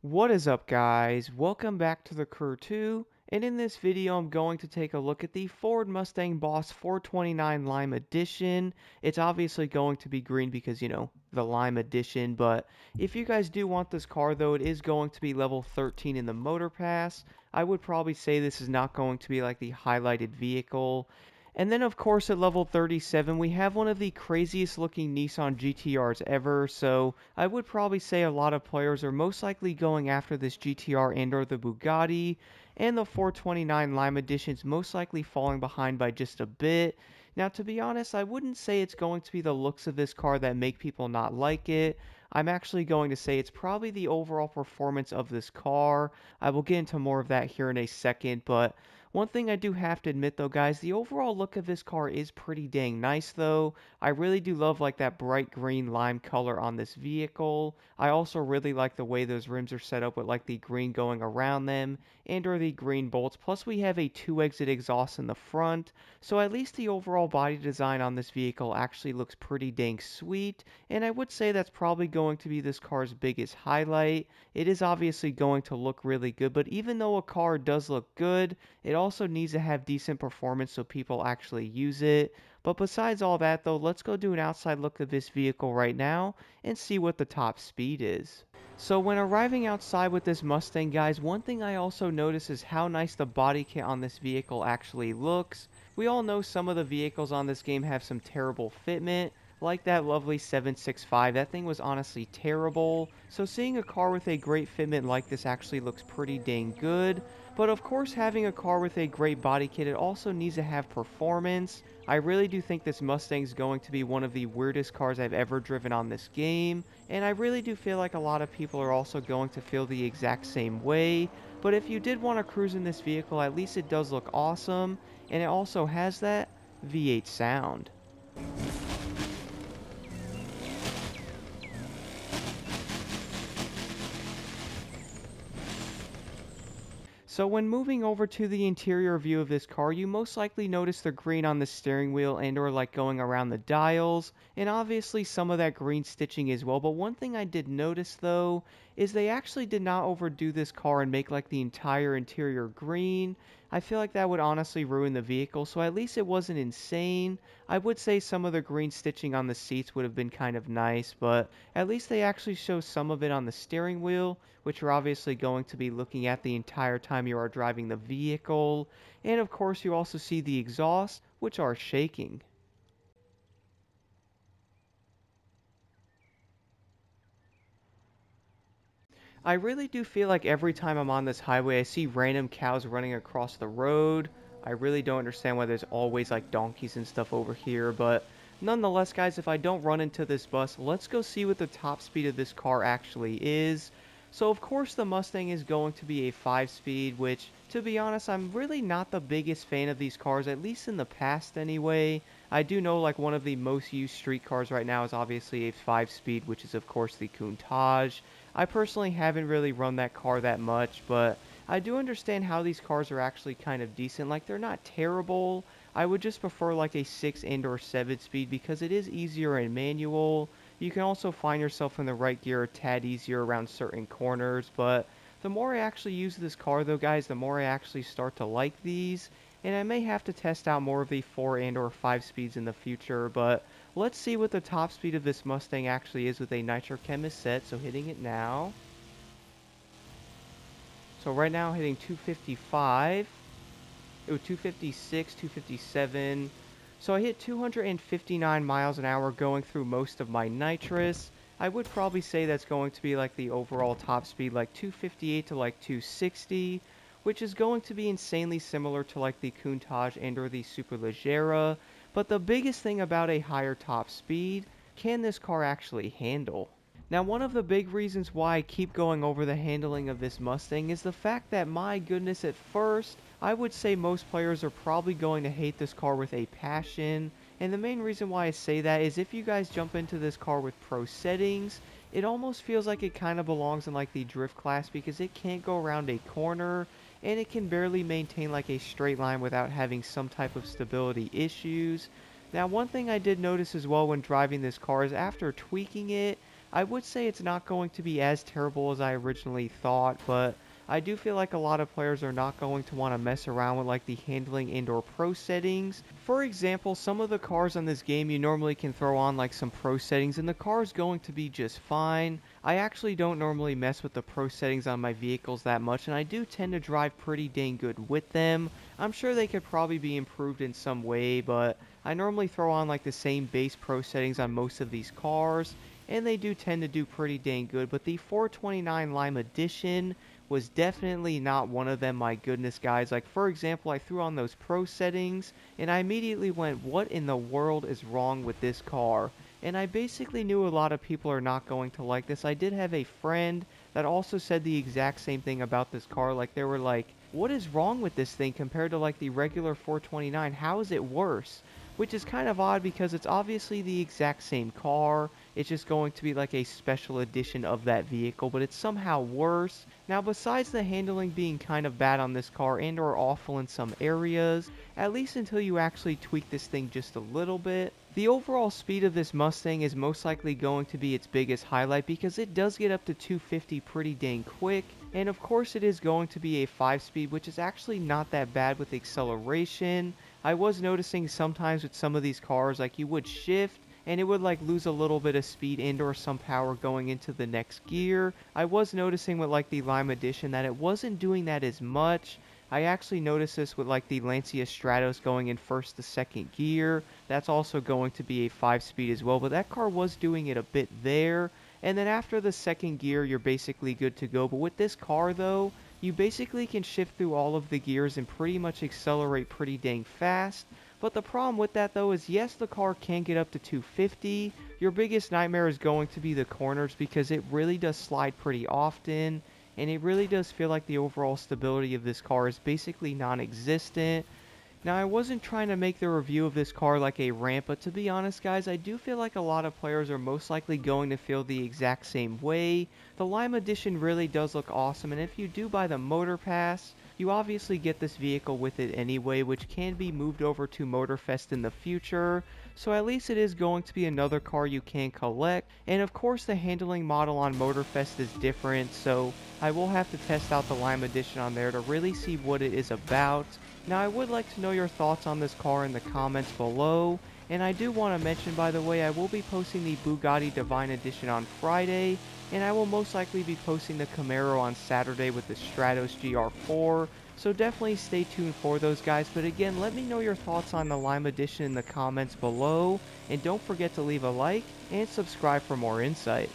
What is up, guys? Welcome back to the Crew 2, and in this video I'm going to take a look at the Ford Mustang Boss 429 Lime Edition. It's obviously going to be green because, the Lime Edition, but if you guys do want this car though, it is going to be level 13 in the Motor Pass. I would probably say this is not going to be like the highlighted vehicle. And then of course at level 37 we have one of the craziest looking Nissan GTRs ever, so I would probably say a lot of players are most likely going after this GTR and or the Bugatti, and the 429 Lime Edition's most likely falling behind by just a bit. Now to be honest, I wouldn't say it's going to be the looks of this car that make people not like it. I'm actually going to say it's probably the overall performance of this car. I will get into more of that here in a second, but one thing I do have to admit though, guys, the overall look of this car is pretty dang nice though. I really do love like that bright green lime color on this vehicle. I also really like the way those rims are set up with like the green going around them and or the green bolts. Plus we have a 2-exit exhaust in the front. So at least the overall body design on this vehicle actually looks pretty dang sweet. And I would say that's probably going to be this car's biggest highlight. It is obviously going to look really good, but even though a car does look good, it also needs to have decent performance so people actually use it. But besides all that though, let's go do an outside look of this vehicle right now and see what the top speed is. So when arriving outside with this Mustang, guys, one thing I also notice is how nice the body kit on this vehicle actually looks. We all know some of the vehicles on this game have some terrible fitment, like that lovely 765. That thing was honestly terrible. So seeing a car with a great fitment like this actually looks pretty dang good. But of course, having a car with a great body kit, it also needs to have performance. I really do think this Mustang is going to be one of the weirdest cars I've ever driven on this game, and I really do feel like a lot of people are also going to feel the exact same way. But if you did want to cruise in this vehicle, at least it does look awesome, and it also has that V8 sound. So when moving over to the interior view of this car, you most likely notice the green on the steering wheel and or like going around the dials, and obviously some of that green stitching as well. But one thing I did notice though, is they actually did not overdo this car and make like the entire interior green. I feel like that would honestly ruin the vehicle, so at least it wasn't insane. I would say some of the green stitching on the seats would have been kind of nice, but at least they actually show some of it on the steering wheel, which you're obviously going to be looking at the entire time you are driving the vehicle. And of course you also see the exhaust, which are shaking. I really do feel like every time I'm on this highway I see random cows running across the road. I really don't understand why there's always like donkeys and stuff over here, but nonetheless guys, if I don't run into this bus, let's go see what the top speed of this car actually is. So of course the Mustang is going to be a 5-speed, which to be honest I'm really not the biggest fan of these cars, at least in the past anyway. I do know like one of the most used street cars right now is obviously a 5-speed, which is of course the Countach. I personally haven't really run that car that much, but I do understand how these cars are actually kind of decent. Like, they're not terrible. I would just prefer like a 6 and or 7 speed because it is easier in manual. You can also find yourself in the right gear a tad easier around certain corners, but the more I actually use this car though, guys, the more I actually start to like these, and I may have to test out more of the 4 and or 5 speeds in the future, but let's see what the top speed of this Mustang actually is with a Nitrochemist set. So hitting it now. So right now hitting 255. It was 256, 257. So I hit 259 miles an hour going through most of my nitrous. I would probably say that's going to be like the overall top speed, like 258 to like 260, which is going to be insanely similar to like the Countach and or the Superleggera. But the biggest thing about a higher top speed, can this car actually handle? Now, one of the big reasons why I keep going over the handling of this Mustang is the fact that, my goodness, at first, I would say most players are probably going to hate this car with a passion. And the main reason why I say that is if you guys jump into this car with pro settings, it almost feels like it kind of belongs in like the drift class because it can't go around a corner and it can barely maintain like a straight line without having some type of stability issues. Now, one thing I did notice as well when driving this car is after tweaking it, I would say it's not going to be as terrible as I originally thought, but I do feel like a lot of players are not going to want to mess around with like the handling and or pro settings. For example, some of the cars on this game you normally can throw on like some pro settings and the car is going to be just fine. I actually don't normally mess with the pro settings on my vehicles that much, and I do tend to drive pretty dang good with them. I'm sure they could probably be improved in some way, but I normally throw on like the same base pro settings on most of these cars, and they do tend to do pretty dang good. But the 429 Lime Edition was definitely not one of them, my goodness, guys. Like, for example, I threw on those pro settings, and I immediately went, what in the world is wrong with this car? And I basically knew a lot of people are not going to like this. I did have a friend that also said the exact same thing about this car. Like, they were like, what is wrong with this thing compared to like the regular 429? How is it worse? Which is kind of odd because it's obviously the exact same car. It's just going to be like a special edition of that vehicle, but it's somehow worse. Now, besides the handling being kind of bad on this car and or awful in some areas, at least until you actually tweak this thing just a little bit, the overall speed of this Mustang is most likely going to be its biggest highlight because it does get up to 250 pretty dang quick. And of course it is going to be a 5-speed, which is actually not that bad with acceleration. I was noticing sometimes with some of these cars, like you would shift and it would like lose a little bit of speed and or some power going into the next gear. I was noticing with like the Lime Edition that it wasn't doing that as much. I actually noticed this with like the Lancia Stratos going in first to second gear. That's also going to be a 5-speed as well, but that car was doing it a bit there. And then after the second gear, you're basically good to go. But with this car though, you basically can shift through all of the gears and pretty much accelerate pretty dang fast. But the problem with that though is yes, the car can get up to 250. Your biggest nightmare is going to be the corners because it really does slide pretty often. And it really does feel like the overall stability of this car is basically non-existent. Now, I wasn't trying to make the review of this car like a rant, but to be honest, guys, I do feel like a lot of players are most likely going to feel the exact same way. The Lime Edition really does look awesome, and if you do buy the Motor Pass, you obviously get this vehicle with it anyway, which can be moved over to Motorfest in the future. So at least it is going to be another car you can collect. And of course the handling model on Motorfest is different, so I will have to test out the Lime Edition on there to really see what it is about. Now I would like to know your thoughts on this car in the comments below. And I do want to mention, by the way, I will be posting the Bugatti Divine Edition on Friday, and I will most likely be posting the Camaro on Saturday with the Stratos GR4, so definitely stay tuned for those, guys. But again, let me know your thoughts on the Lime Edition in the comments below, and don't forget to leave a like and subscribe for more insight.